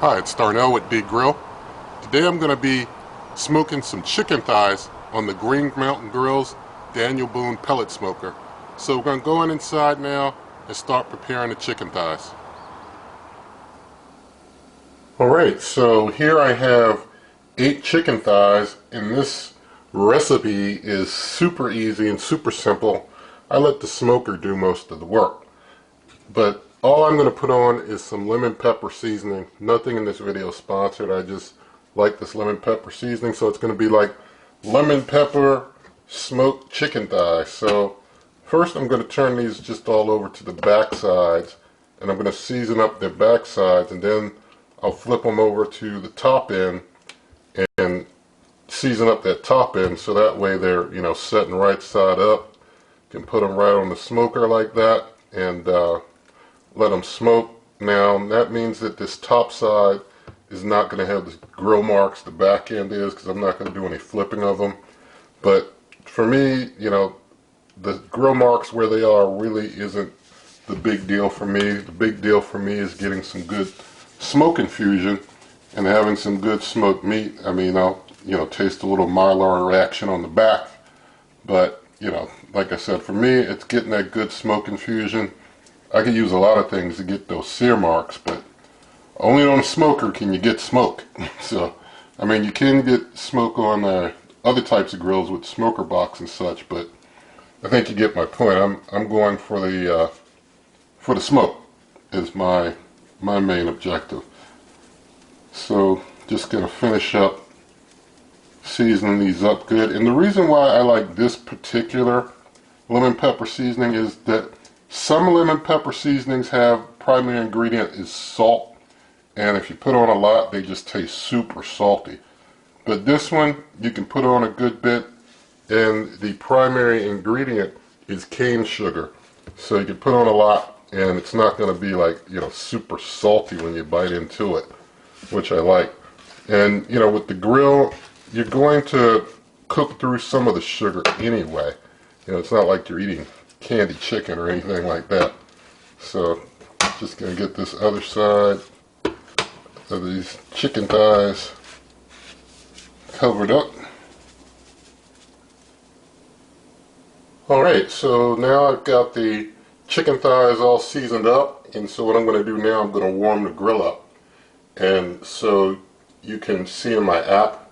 Hi, it's Darnell with D Grill. Today I'm going to be smoking some chicken thighs on the Green Mountain Grill's Daniel Boone pellet smoker. So we're going to go inside now and start preparing the chicken thighs. Alright, so here I have 8 chicken thighs, and this recipe is super easy and super simple. I let the smoker do most of the work. But all I'm going to put on is some lemon pepper seasoning. Nothing in this video is sponsored. I just like this lemon pepper seasoning. So it's going to be like lemon pepper smoked chicken thighs. So first I'm going to turn these just all over to the back sides. And I'm going to season up their back sides. And then I'll flip them over to the top end and season up that top end. So that way they're, setting right side up. You can put them right on the smoker like that. And let them smoke. Now that means that this top side is not going to have the grill marks. The back end is, because I'm not going to do any flipping of them. But for me, the grill marks where they are really isn't the big deal for me. The big deal for me is getting some good smoke infusion and having some good smoked meat. I mean, I'll taste a little Maillard reaction on the back, but like I said, for me it's getting that good smoke infusion. I could use a lot of things to get those sear marks, but only on a smoker can you get smoke. So, I mean, you can get smoke on other types of grills with smoker box and such, but I think you get my point. I'm going for the smoke is my main objective. So, just gonna finish up seasoning these up good. And the reason why I like this particular lemon pepper seasoning is that some lemon pepper seasonings have primary ingredient is salt, and if you put on a lot they just taste super salty. But this one you can put on a good bit, and the primary ingredient is cane sugar, so you can put on a lot and it's not going to be like super salty when you bite into it, which I like. And with the grill you're going to cook through some of the sugar anyway. It's not like you're eating candy chicken or anything like that. So just gonna get this other side of these chicken thighs covered up. Alright, so now I've got the chicken thighs all seasoned up, and so what I'm going to do now, I'm going to warm the grill up. And so you can see in my app,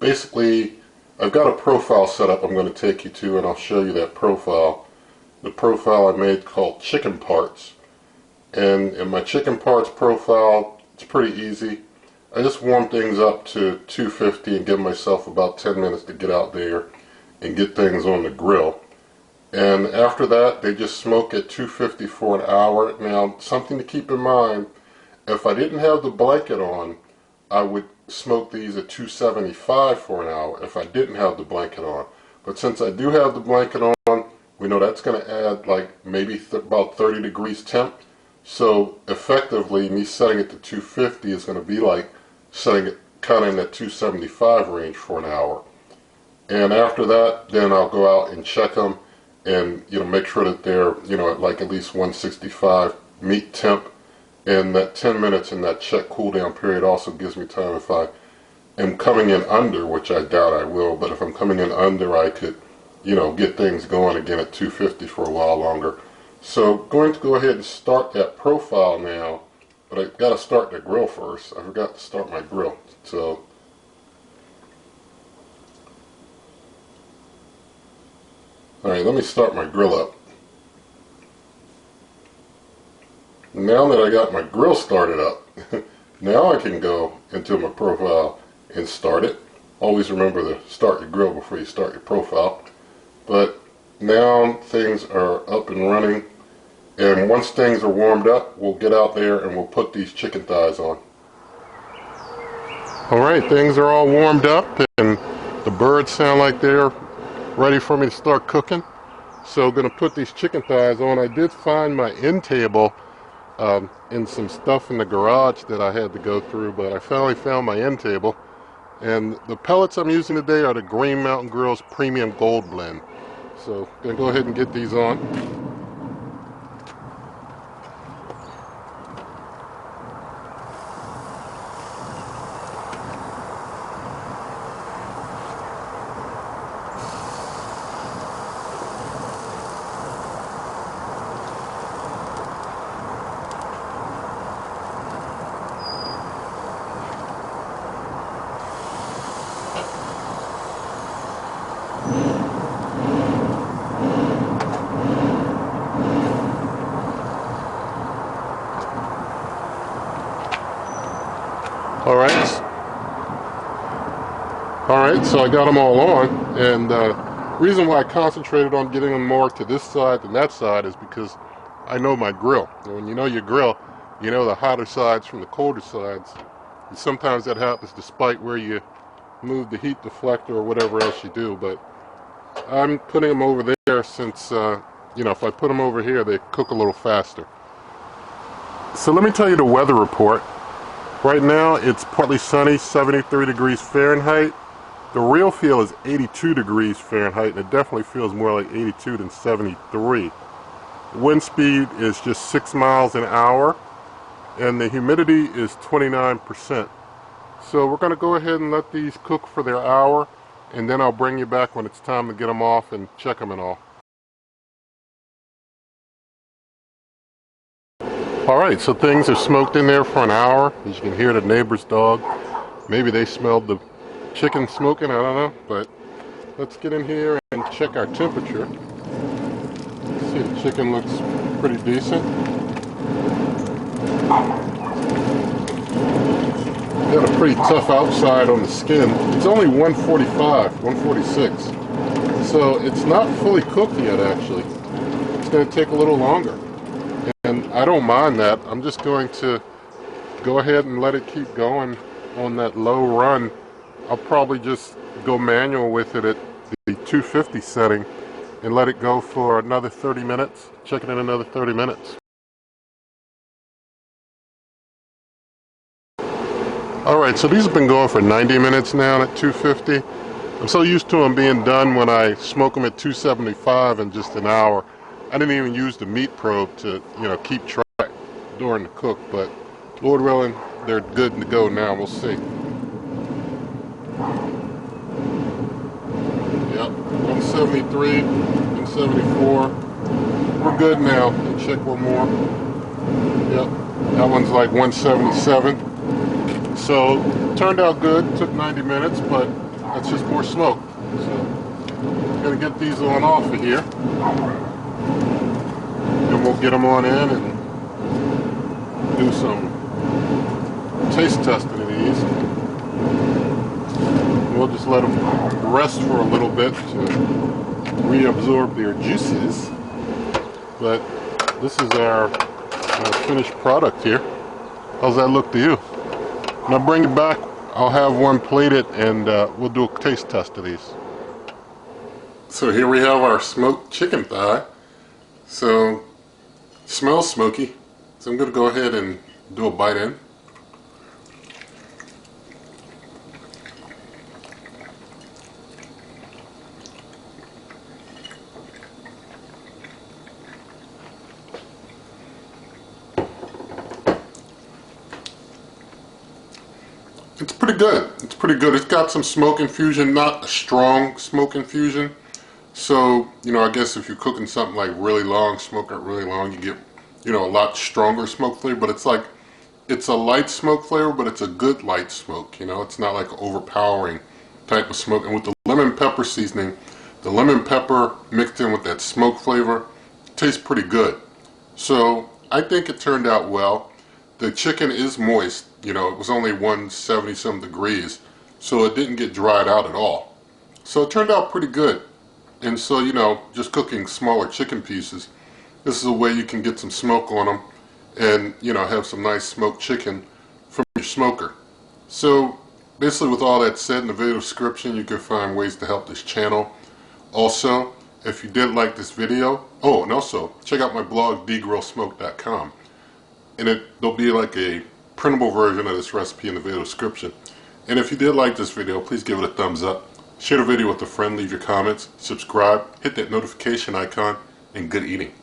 basically I've got a profile set up I'm going to take you to, and I'll show you that profile. The profile I made called Chicken Parts. And in my Chicken Parts profile, it's pretty easy. I just warm things up to 250 and give myself about 10 minutes to get out there and get things on the grill. And after that, they just smoke at 250 for an hour. Now, something to keep in mind, if I didn't have the blanket on, I would smoke these at 275 for an hour if I didn't have the blanket on. But since I do have the blanket on, we know that's going to add like maybe about 30 degrees temp. So effectively, me setting it to 250 is going to be like setting it kind of in that 275 range for an hour. And after that, then I'll go out and check them and make sure that they're at like at least 165 meat temp. And that 10 minutes in that check cool down period also gives me time, if I am coming in under, which I doubt I will, but if I'm coming in under, I could get things going again at 250 for a while longer. So going to go ahead and start that profile now, but I've got to start the grill first. I forgot to start my grill. So alright, let me start my grill up. Now that I got my grill started up, now I can go into my profile and start it. Always remember to start your grill before you start your profile. But now things are up and running, and once things are warmed up, we'll get out there and we'll put these chicken thighs on. Alright, things are all warmed up and the birds sound like they're ready for me to start cooking. So I'm going to put these chicken thighs on. I did find my end table and some stuff in the garage that I had to go through, but I finally found my end table. And the pellets I'm using today are the Green Mountain Grill's Premium Gold Blend. So I'm going to go ahead and get these on. Alright, so I got them all on, and the reason why I concentrated on getting them more to this side than that side is because I know my grill. And when you know your grill, you know the hotter sides from the colder sides. And sometimes that happens despite where you move the heat deflector or whatever else you do, but I'm putting them over there since, you know, if I put them over here, they cook a little faster. So let me tell you the weather report. Right now it's partly sunny, 73 degrees Fahrenheit. The real feel is 82 degrees Fahrenheit, and it definitely feels more like 82 than 73. Wind speed is just 6 miles an hour, and the humidity is 29%. So we're going to go ahead and let these cook for their hour, and then I'll bring you back when it's time to get them off and check them and all. Alright, so things are smoked in there for an hour. As you can hear the neighbor's dog. Maybe they smelled the chicken smoking, I don't know, but let's get in here and check our temperature. See, the chicken looks pretty decent. Got a pretty tough outside on the skin. It's only 145, 146. So it's not fully cooked yet, actually. It's going to take a little longer. And I don't mind that. I'm just going to go ahead and let it keep going on that low run. I'll probably just go manual with it at the 250 setting and let it go for another 30 minutes. Check it in another 30 minutes. Alright, so these have been going for 90 minutes now at 250. I'm so used to them being done when I smoke them at 275 in just an hour. I didn't even use the meat probe to, you know, keep track during the cook, but Lord willing, they're good to go now. We'll see. Yep, 173, 174. We're good now. Let's check one more. Yep, that one's like 177. So, turned out good. Took 90 minutes, but that's just more smoke. So, I'm going to get these on off of here. And we'll get them on in and do some taste testing of these. We'll just let them rest for a little bit to reabsorb their juices. But this is our finished product here. How's that look to you? When I bring it back, I'll have one plated and we'll do a taste test of these. So here we have our smoked chicken thigh. So, it smells smoky. So I'm going to go ahead and do a bite in. It's pretty good. It's pretty good. It's got some smoke infusion, not a strong smoke infusion. So, you know, I guess if you're cooking something like really long, smoke it really long, you get, you know, a lot stronger smoke flavor. But it's like, it's a light smoke flavor, but it's a good light smoke, you know. It's not like overpowering type of smoke. And with the lemon pepper seasoning, the lemon pepper mixed in with that smoke flavor tastes pretty good. So, I think it turned out well. The chicken is moist, you know, it was only 170 some degrees, so it didn't get dried out at all. So it turned out pretty good. And so, you know, just cooking smaller chicken pieces, this is a way you can get some smoke on them and, you know, have some nice smoked chicken from your smoker. So basically, with all that said, in the video description you can find ways to help this channel. Also, if you did like this video, oh, and also check out my blog dgrillsmoke.com. And there'll be like a printable version of this recipe in the video description. And if you did like this video, please give it a thumbs up. Share the video with a friend, leave your comments, subscribe, hit that notification icon, and good eating.